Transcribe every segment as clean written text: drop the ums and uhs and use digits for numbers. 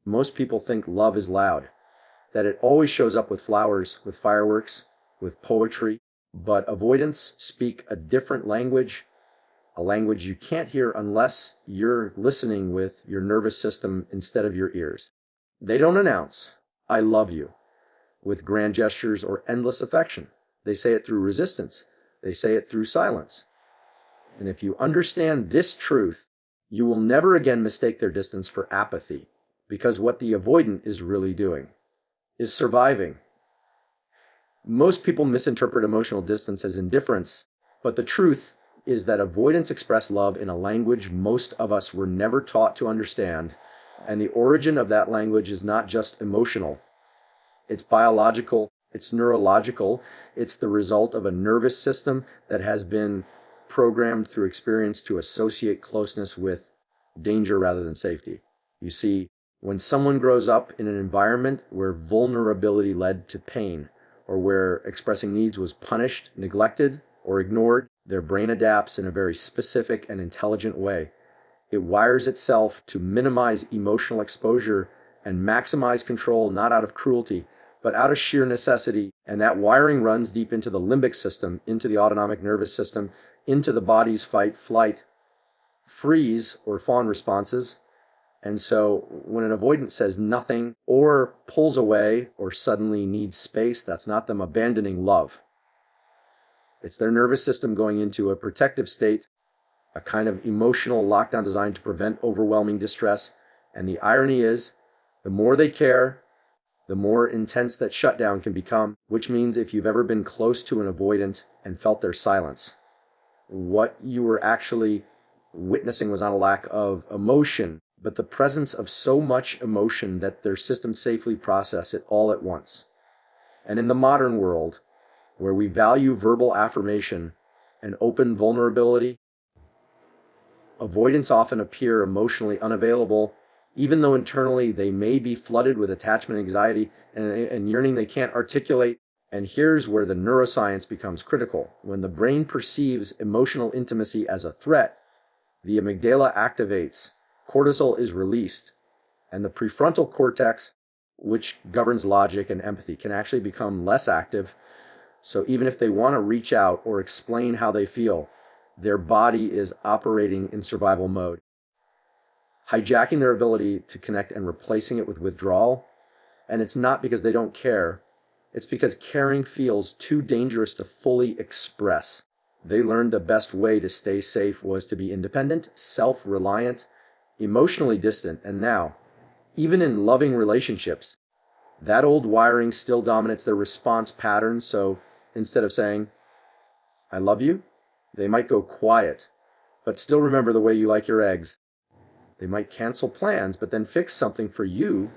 Most people think love is loud, that it always shows up with flowers, with fireworks, with poetry, but avoidants speak a different language, a language you can't hear unless you're listening with your nervous system instead of your ears. They don't announce, "I love you," with grand gestures or endless affection. They say it through resistance. They say it through silence. And if you understand this truth, you will never again mistake their distance for apathy, because what the avoidant is really doing is surviving. Most people misinterpret emotional distance as indifference, but the truth is that avoidants express love in a language most of us were never taught to understand, and the origin of that language is not just emotional. It's biological, it's neurological, it's the result of a nervous system that has been programmed through experience to associate closeness with danger rather than safety. You see, when someone grows up in an environment where vulnerability led to pain, or where expressing needs was punished, neglected, or ignored, their brain adapts in a very specific and intelligent way. It wires itself to minimize emotional exposure and maximize control, not out of cruelty, but out of sheer necessity. And that wiring runs deep into the limbic system, into the autonomic nervous system, into the body's fight, flight, freeze, or fawn responses. And so when an avoidant says nothing or pulls away or suddenly needs space, that's not them abandoning love. It's their nervous system going into a protective state, a kind of emotional lockdown designed to prevent overwhelming distress. And the irony is, the more they care, the more intense that shutdown can become, which means if you've ever been close to an avoidant and felt their silence, what you were actually witnessing was not a lack of emotion, but the presence of so much emotion that their system safely process it all at once. And in the modern world, where we value verbal affirmation and open vulnerability, avoidants often appear emotionally unavailable, even though internally they may be flooded with attachment anxiety and yearning they can't articulate. And here's where the neuroscience becomes critical. When the brain perceives emotional intimacy as a threat, the amygdala activates, cortisol is released, and the prefrontal cortex, which governs logic and empathy, can actually become less active. So even if they want to reach out or explain how they feel, their body is operating in survival mode, hijacking their ability to connect and replacing it with withdrawal. And it's not because they don't care. It's because caring feels too dangerous to fully express. They learned the best way to stay safe was to be independent, self-reliant, emotionally distant. And now, even in loving relationships, that old wiring still dominates their response patterns. So instead of saying, "I love you," they might go quiet, but still remember the way you like your eggs. They might cancel plans, but then fix something for you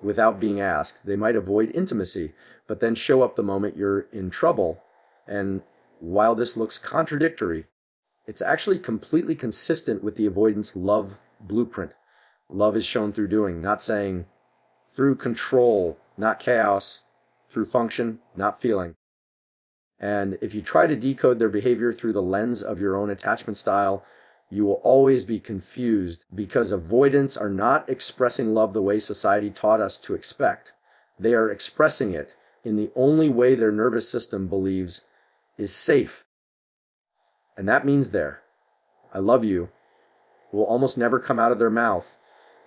without being asked. They might avoid intimacy, but then show up the moment you're in trouble. And while this looks contradictory, it's actually completely consistent with the avoidance love blueprint. Love is shown through doing, not saying, through control, not chaos, through function, not feeling. And if you try to decode their behavior through the lens of your own attachment style, you will always be confused, because avoidants are not expressing love the way society taught us to expect. They are expressing it in the only way their nervous system believes is safe. And that means "I love you" will almost never come out of their mouth.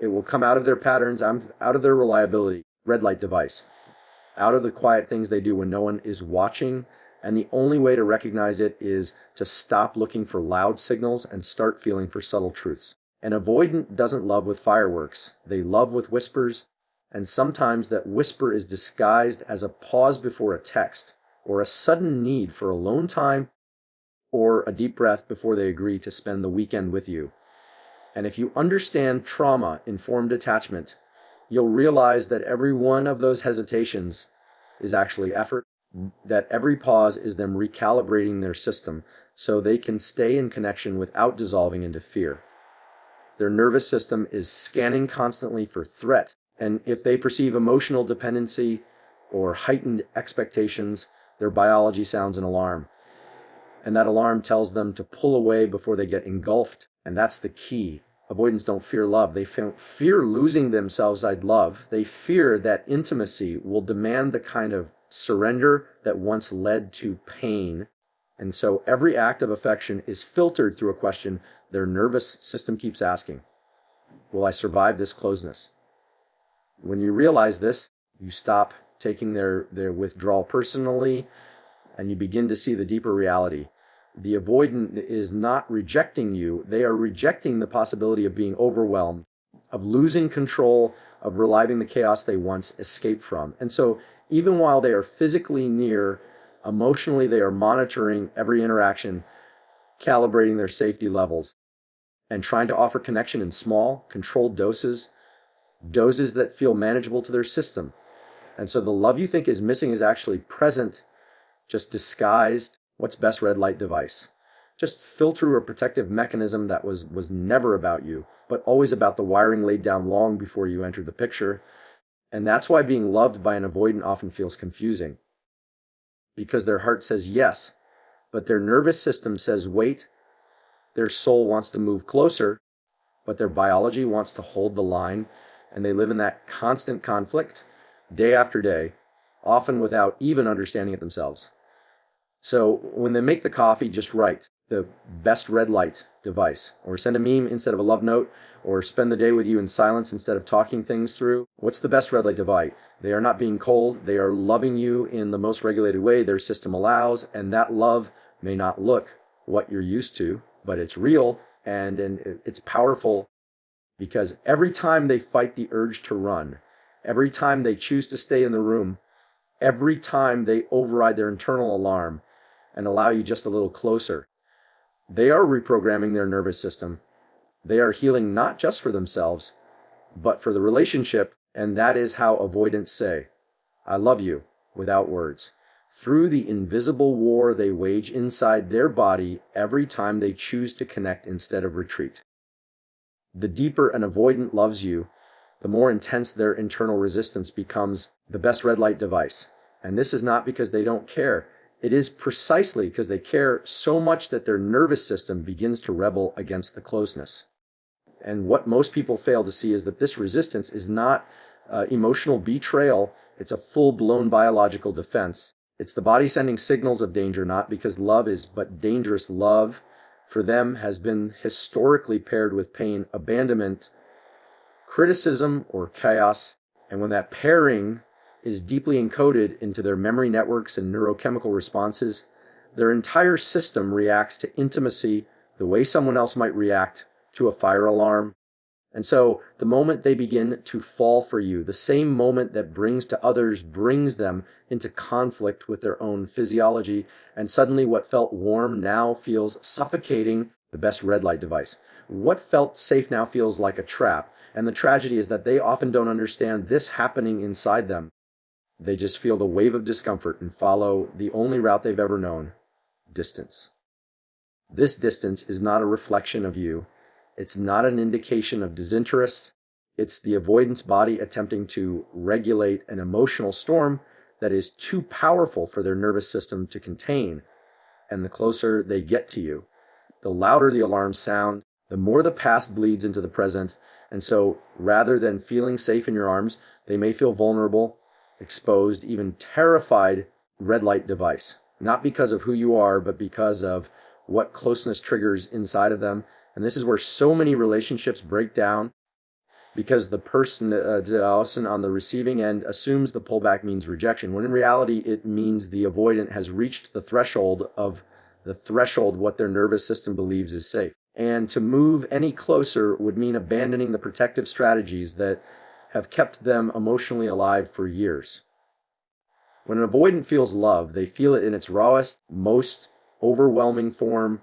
It will come out of their patterns, out of their reliability, red light device, out of the quiet things they do when no one is watching. And the only way to recognize it is to stop looking for loud signals and start feeling for subtle truths. An avoidant doesn't love with fireworks. They love with whispers. And sometimes that whisper is disguised as a pause before a text, or a sudden need for alone time, or a deep breath before they agree to spend the weekend with you. And if you understand trauma-informed attachment, you'll realize that every one of those hesitations is actually effort, that every pause is them recalibrating their system so they can stay in connection without dissolving into fear. Their nervous system is scanning constantly for threat, and if they perceive emotional dependency or heightened expectations, their biology sounds an alarm. And that alarm tells them to pull away before they get engulfed. And that's the key. Avoidants don't fear love. They fear losing themselves I'd love. They fear that intimacy will demand the kind of surrender that once led to pain. And so every act of affection is filtered through a question their nervous system keeps asking: will I survive this closeness? When you realize this, you stop taking their withdrawal personally, and you begin to see the deeper reality. The avoidant is not rejecting you. They are rejecting the possibility of being overwhelmed, of losing control, of reliving the chaos they once escaped from. And so even while they are physically near, emotionally they are monitoring every interaction, calibrating their safety levels, and trying to offer connection in small, controlled doses that feel manageable to their system. And so the love you think is missing is actually present, just disguised. What's best red light device? Just filter a protective mechanism that was never about you, but always about the wiring laid down long before you entered the picture. And that's why being loved by an avoidant often feels confusing, because their heart says yes, but their nervous system says wait. Their soul wants to move closer, but their biology wants to hold the line, and they live in that constant conflict day after day, often without even understanding it themselves. So when they make the coffee just right, the best red light device, or send a meme instead of a love note, or spend the day with you in silence instead of talking things through, what's the best red light device? They are not being cold. They are loving you in the most regulated way their system allows, and that love may not look what you're used to, but it's real and it's powerful, because every time they fight the urge to run, every time they choose to stay in the room, every time they override their internal alarm and allow you just a little closer, they are reprogramming their nervous system. They are healing not just for themselves, but for the relationship. And that is how avoidants say, I love you, without words, through the invisible war they wage inside their body every time they choose to connect instead of retreat. The deeper an avoidant loves you, the more intense their internal resistance becomes the best red light device. And this is not because they don't care. It is precisely because they care so much that their nervous system begins to rebel against the closeness. And what most people fail to see is that this resistance is not emotional betrayal. It's a full-blown biological defense. It's the body sending signals of danger, not because love is but dangerous. Love for them has been historically paired with pain, abandonment, criticism, or chaos. And when that pairing is deeply encoded into their memory networks and neurochemical responses, their entire system reacts to intimacy the way someone else might react to a fire alarm. And so the moment they begin to fall for you, the same moment that brings to others brings them into conflict with their own physiology, and suddenly what felt warm now feels suffocating. The best red light device. What felt safe now feels like a trap. And the tragedy is that they often don't understand this happening inside them. They just feel the wave of discomfort and follow the only route they've ever known: distance. This distance is not a reflection of you. It's not an indication of disinterest. It's the avoidance body attempting to regulate an emotional storm that is too powerful for their nervous system to contain. And the closer they get to you, the louder the alarms sound, the more the past bleeds into the present. And so rather than feeling safe in your arms, they may feel vulnerable, exposed, even terrified. Red light device. Not because of who you are, but because of what closeness triggers inside of them. And this is where so many relationships break down, because the person on the receiving end assumes the pullback means rejection, when in reality it means the avoidant has reached the threshold what their nervous system believes is safe. And to move any closer would mean abandoning the protective strategies that have kept them emotionally alive for years. When an avoidant feels love, they feel it in its rawest, most overwhelming form,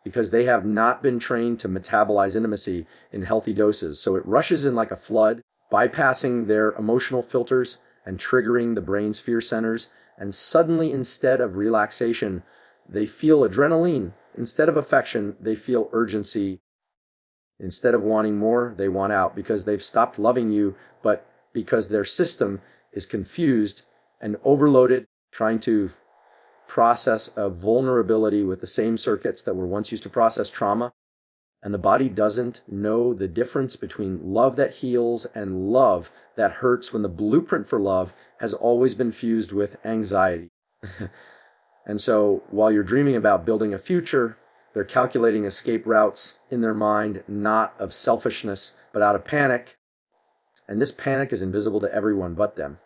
because they have not been trained to metabolize intimacy in healthy doses. So it rushes in like a flood, bypassing their emotional filters and triggering the brain's fear centers. And suddenly, instead of relaxation, they feel adrenaline. Instead of affection, they feel urgency. Instead of wanting more, they want out, because they've stopped loving you, but because their system is confused and overloaded, trying to process a vulnerability with the same circuits that were once used to process trauma. And the body doesn't know the difference between love that heals and love that hurts when the blueprint for love has always been fused with anxiety. And so while you're dreaming about building a future, they're calculating escape routes in their mind, not of selfishness, but out of panic. And this panic is invisible to everyone but them.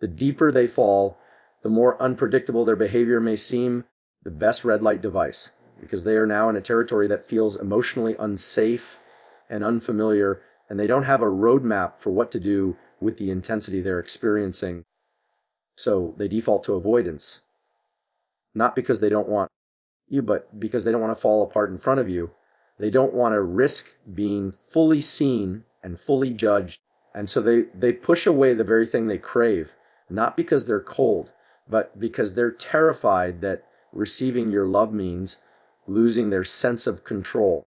The deeper they fall, the more unpredictable their behavior may seem, the best red light device, because they are now in a territory that feels emotionally unsafe and unfamiliar, and they don't have a roadmap for what to do with the intensity they're experiencing. So they default to avoidance, not because they don't want you, but because they don't want to fall apart in front of you. They don't want to risk being fully seen and fully judged. And so they push away the very thing they crave, not because they're cold, but because they're terrified that receiving your love means losing their sense of control,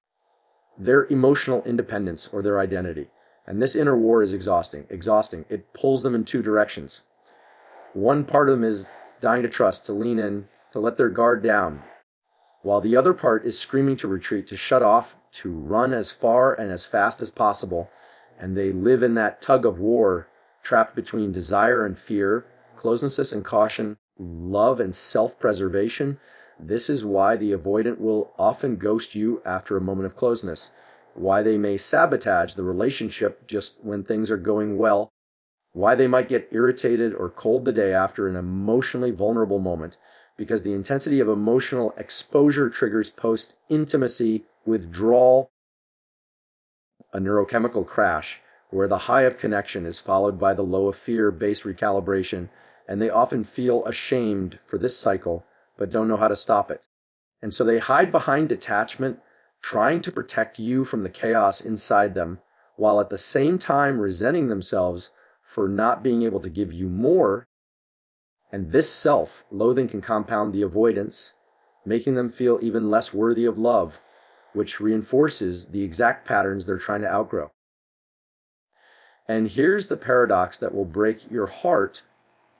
their emotional independence, or their identity. And this inner war is exhausting. It pulls them in two directions. One part of them is dying to trust, to lean in, to let their guard down, while the other part is screaming to retreat, to shut off, to run as far and as fast as possible. And they live in that tug of war, trapped between desire and fear, closeness and caution, love and self-preservation. This is why the avoidant will often ghost you after a moment of closeness, why they may sabotage the relationship just when things are going well, why they might get irritated or cold the day after an emotionally vulnerable moment, because the intensity of emotional exposure triggers post-intimacy withdrawal, a neurochemical crash, where the high of connection is followed by the low of fear-based recalibration, and they often feel ashamed for this cycle, but don't know how to stop it. And so they hide behind detachment, trying to protect you from the chaos inside them, while at the same time resenting themselves for not being able to give you more. And this self-loathing can compound the avoidance, making them feel even less worthy of love, which reinforces the exact patterns they're trying to outgrow. And here's the paradox that will break your heart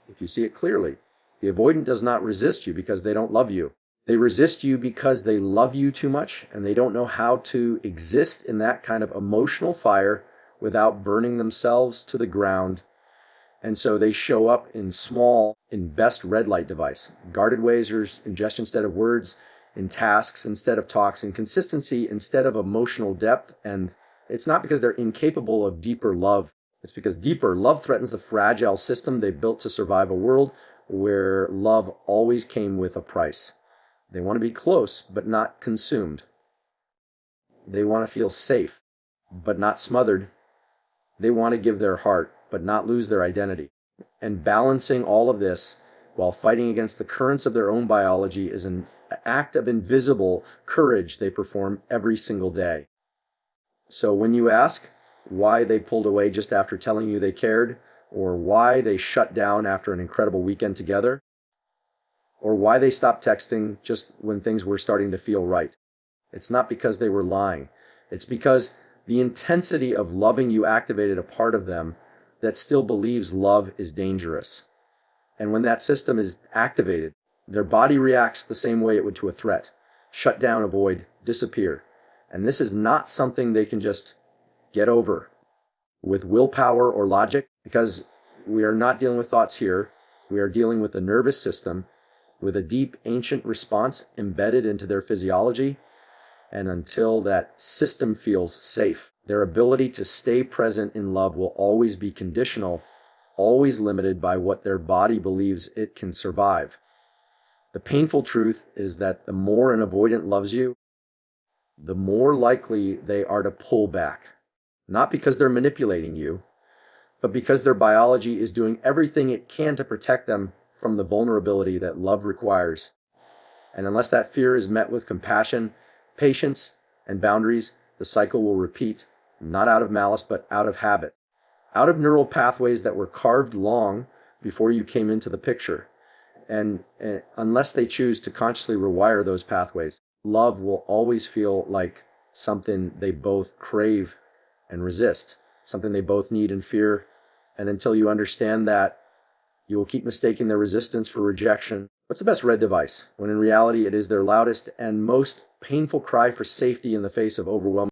if you see it clearly. The avoidant does not resist you because they don't love you. They resist you because they love you too much, and they don't know how to exist in that kind of emotional fire without burning themselves to the ground. And so they show up in best red light device, guarded wasers, in gesture instead of words, in tasks instead of talks, in consistency instead of emotional depth. And it's not because they're incapable of deeper love. It's because deeper love threatens the fragile system they built to survive a world where love always came with a price. They want to be close, but not consumed. They want to feel safe, but not smothered. They want to give their heart, but not lose their identity. And balancing all of this while fighting against the currents of their own biology is an act of invisible courage they perform every single day. So when you ask why they pulled away just after telling you they cared, or why they shut down after an incredible weekend together, or why they stopped texting just when things were starting to feel right, it's not because they were lying. It's because the intensity of loving you activated a part of them that still believes love is dangerous. And when that system is activated, their body reacts the same way it would to a threat: shut down, avoid, disappear. And this is not something they can just get over with willpower or logic, because we are not dealing with thoughts here. We are dealing with the nervous system, with a deep ancient response embedded into their physiology. And until that system feels safe, their ability to stay present in love will always be conditional, always limited by what their body believes it can survive. The painful truth is that the more an avoidant loves you, the more likely they are to pull back. Not because they're manipulating you, but because their biology is doing everything it can to protect them from the vulnerability that love requires. And unless that fear is met with compassion, patience, and boundaries, the cycle will repeat, not out of malice, but out of habit, out of neural pathways that were carved long before you came into the picture. And unless they choose to consciously rewire those pathways, love will always feel like something they both crave and resist, something they both need and fear. And until you understand that, you will keep mistaking their resistance for rejection. What's the best red device, when in reality it is their loudest and most painful cry for safety in the face of overwhelming